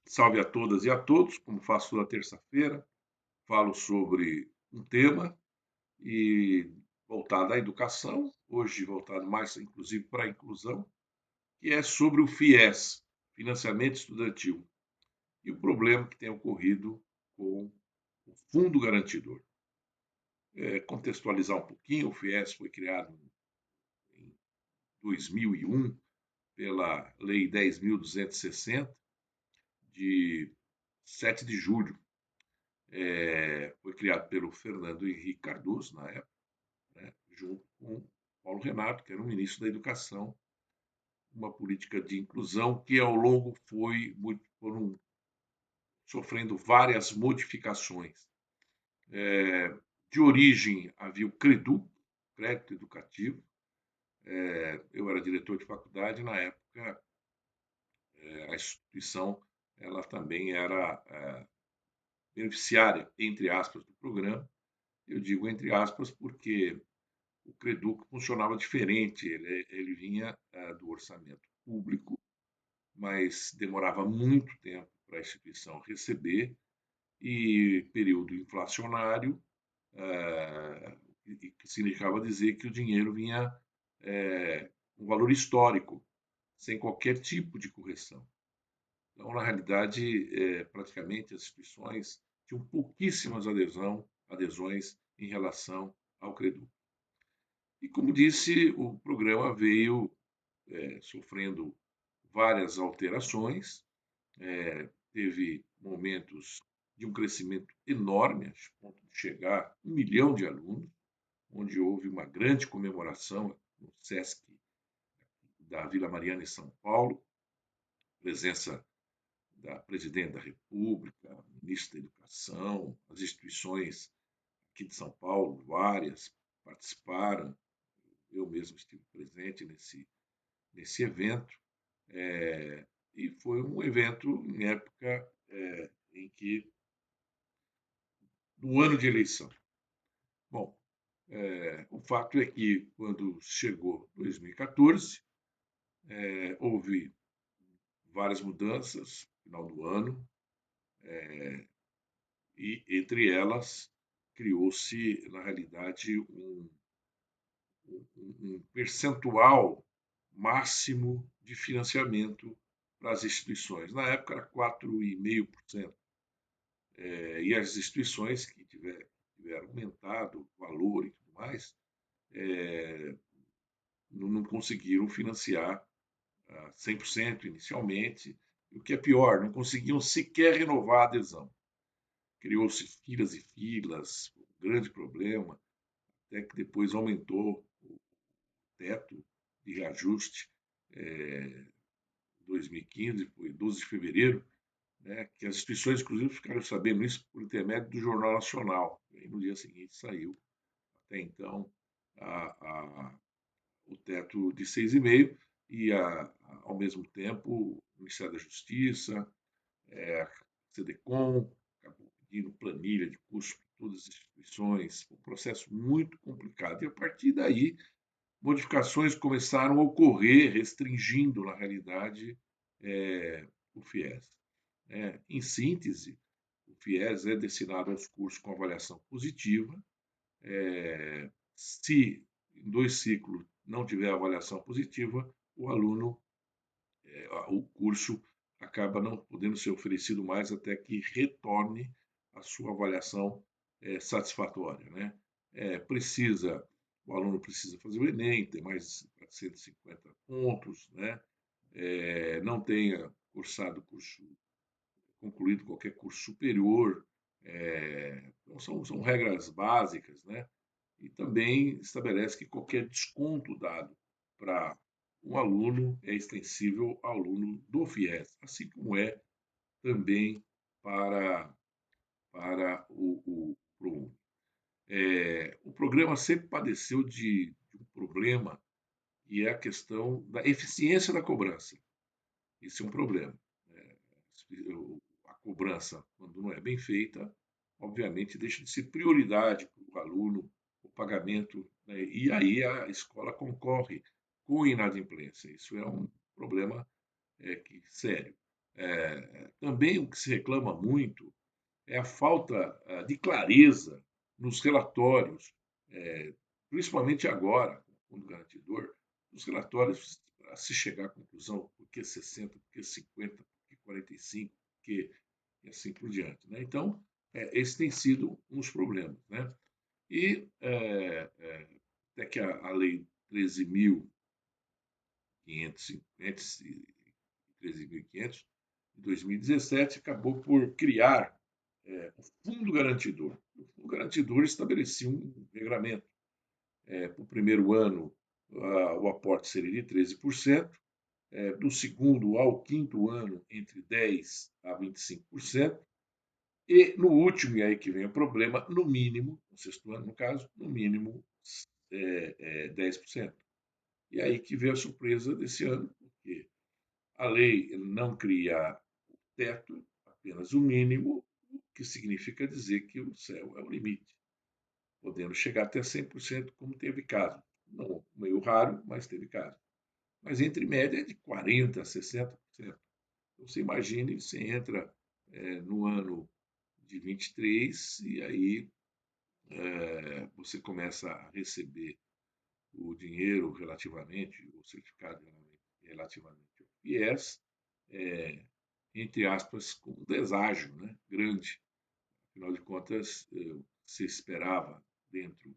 Salve a todas e a todos, como faço toda terça-feira, falo sobre um tema e voltado à educação, hoje voltado mais inclusive para a inclusão, que é sobre o FIES, Financiamento Estudantil, e o problema que tem ocorrido com o Fundo Garantidor. Contextualizar um pouquinho, o FIES foi criado em 2001 pela Lei 10.260, de 7 de julho. Foi criado pelo Fernando Henrique Cardoso, na época, né, junto com Paulo Renato, que era o ministro da Educação, uma política de inclusão que ao longo foram sofrendo várias modificações. De origem havia o CREDU, Crédito Educativo. Eu era diretor de faculdade na época. A instituição ela também era beneficiária, entre aspas, do programa. Eu digo entre aspas porque o Creduc funcionava diferente, ele vinha do orçamento público, mas demorava muito tempo para a instituição receber, e período inflacionário, que significava dizer que o dinheiro vinha um valor histórico, sem qualquer tipo de correção. Então, na realidade, praticamente as instituições tinham pouquíssimas adesões em relação ao Creduc. E, como disse, o programa veio sofrendo várias alterações, teve momentos de um crescimento enorme, a ponto de chegar a 1 milhão de alunos, onde houve uma grande comemoração no SESC da Vila Mariana, em São Paulo, presença da presidente da República, ministra da Educação, as instituições aqui de São Paulo, várias participaram, eu mesmo estive presente nesse evento. E foi um evento em época em que, no ano de eleição. Bom, o fato é que, quando chegou 2014, houve várias mudanças no final do ano, e, entre elas, criou-se, na realidade, um percentual máximo de financiamento para as instituições. Na época era 4,5%. E as instituições que tiveram aumentado o valor e tudo mais, não conseguiram financiar 100% inicialmente. E o que é pior, não conseguiam sequer renovar a adesão. Criou-se filas e filas, um grande problema, até que depois aumentou o teto de reajuste em 2015, foi 12 de fevereiro, né, que as instituições, inclusive, ficaram sabendo isso por intermédio do Jornal Nacional. E aí, no dia seguinte saiu, até então, o teto de 6,5%, e, ao mesmo tempo, o Ministério da Justiça, a CDCOM, acabou pedindo planilha de custo para todas as instituições, um processo muito complicado. E, a partir daí, modificações começaram a ocorrer, restringindo, na realidade, o FIES. Em síntese, o FIES é destinado aos cursos com avaliação positiva. Se em 2 ciclos não tiver avaliação positiva, o aluno, o curso acaba não podendo ser oferecido mais até que retorne a sua avaliação satisfatória, né? O aluno precisa fazer o Enem, ter mais de 450 pontos, né? Não tenha concluído qualquer curso superior. Então são regras básicas, né? E também estabelece que qualquer desconto dado para um aluno é extensível ao aluno do FIES, assim como é também para o ProUni. O programa sempre padeceu de um problema, e é a questão da eficiência da cobrança. Esse é um problema. A cobrança, quando não é bem feita, obviamente deixa de ser prioridade para o aluno o pagamento, né? E aí a escola concorre com inadimplência. Isso é um problema sério. Também o que se reclama muito é a falta de clareza nos relatórios, principalmente agora, com o Fundo Garantidor, os relatórios para se chegar à conclusão por que 60, por que 50, por que 45, por que e assim por diante. Né? Então, esse tem sido um dos problemas. Né? E até que a Lei 13.500 13.500 de 2017 acabou por criar o Fundo Garantidor. O Fundo Garantidor estabelecia um regramento. Para o primeiro ano, o aporte seria de 13%, do segundo ao quinto ano, entre 10% a 25%, e no último, e aí que vem o problema, no mínimo, no sexto ano, no caso, no mínimo 10%. E aí que veio a surpresa desse ano, porque a lei não cria teto, apenas o mínimo, o que significa dizer que o céu é o limite, podendo chegar até 100%, como teve caso. Não, meio raro, mas teve caso. Mas entre média é de 40% a 60%. Então, você imagine, você entra no ano de 23 e aí você começa a receber o dinheiro relativamente, o certificado relativamente ao FIES, é, entre aspas, com um deságio, né, grande. Afinal de contas, se esperava dentro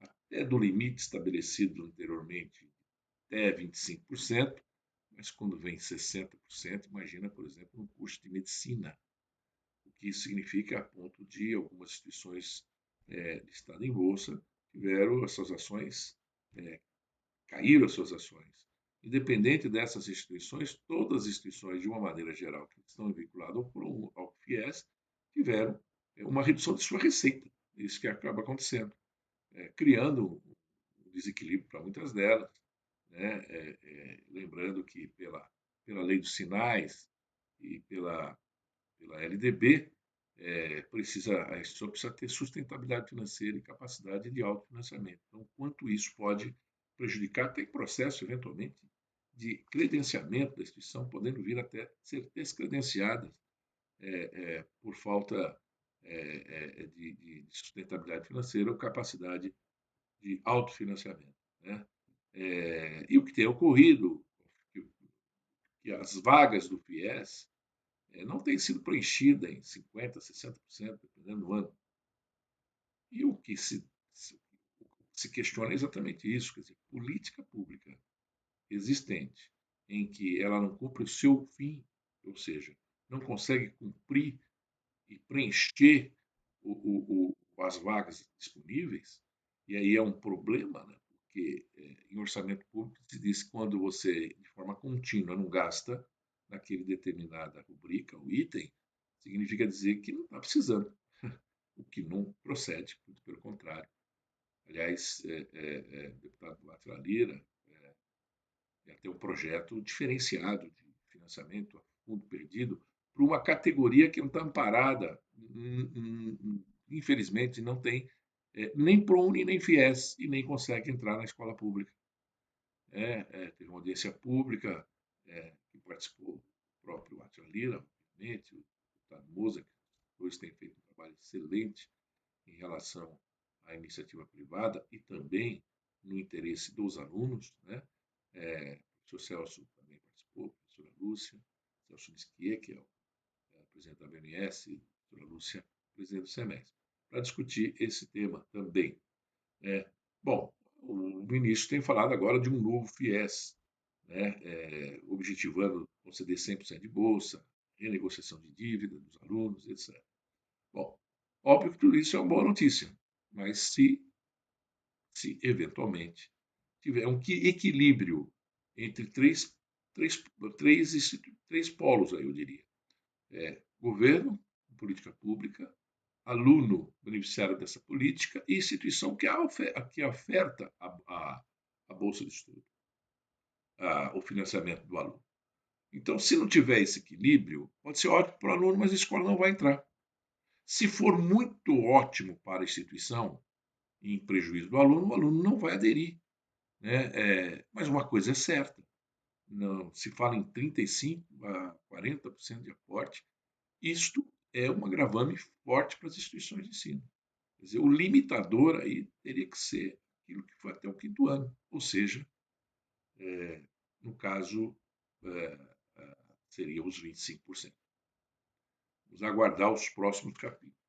até do limite estabelecido anteriormente, até 25%, mas quando vem 60%, imagina, por exemplo, no curso de medicina, o que isso significa a ponto de algumas instituições listadas em bolsa tiveram as suas ações, caíram as suas ações. Independente dessas instituições, todas as instituições, de uma maneira geral, que estão vinculadas ao FIES, tiveram uma redução de sua receita. Isso que acaba acontecendo, criando um desequilíbrio para muitas delas. Né? Lembrando que pela lei dos sinais e pela LDB, a instituição precisa ter sustentabilidade financeira e capacidade de autofinanciamento. Então, quanto isso pode prejudicar, tem processo, eventualmente, de credenciamento da instituição, podendo vir até ser descredenciadas por falta de sustentabilidade financeira ou capacidade de autofinanciamento. Né? E o que tem ocorrido, que as vagas do FIES não têm sido preenchidas em 50%, 60%, dependendo do ano. E o que se questiona é exatamente isso, quer dizer, política pública existente, em que ela não cumpre o seu fim, ou seja, não consegue cumprir e preencher as vagas disponíveis, e aí é um problema, né? Porque em orçamento público se diz que quando você, de forma contínua, não gasta naquele determinada rubrica, o item, significa dizer que não está precisando, o que não procede, muito pelo contrário. Aliás, o deputado Átila Lira tem um projeto diferenciado de financiamento a fundo perdido para uma categoria que não está amparada, infelizmente não tem nem PROUNI, nem FIES, e nem consegue entrar na escola pública. Teve uma audiência pública que participou o próprio Átila Lira, obviamente, o deputado Moza, que dois têm feito um trabalho excelente em relação à iniciativa privada e também no interesse dos alunos. Né? O professor Celso também participou, a professora Lúcia, Celso Nisquier, que é o presidente da BNS, a professora Lúcia, presidente do SEMES, para discutir esse tema também. Bom, o ministro tem falado agora de um novo FIES, né, objetivando conceder 100% de bolsa, renegociação de dívida dos alunos, etc. Bom, óbvio que tudo isso é uma boa notícia, mas se eventualmente tiver um equilíbrio entre três polos, aí eu diria. Governo, política pública, aluno, beneficiário dessa política, e instituição que oferta a bolsa de estudo, o financiamento do aluno. Então, se não tiver esse equilíbrio, pode ser ótimo para o aluno, mas a escola não vai entrar. Se for muito ótimo para a instituição, em prejuízo do aluno, o aluno não vai aderir. Né? Mas uma coisa é certa, não, se fala em 35% a 40% de aporte, isto é um agravame forte para as instituições de ensino. Quer dizer, o limitador aí teria que ser aquilo que foi até o quinto ano, ou seja, no caso, seria os 25%. Vamos aguardar os próximos capítulos.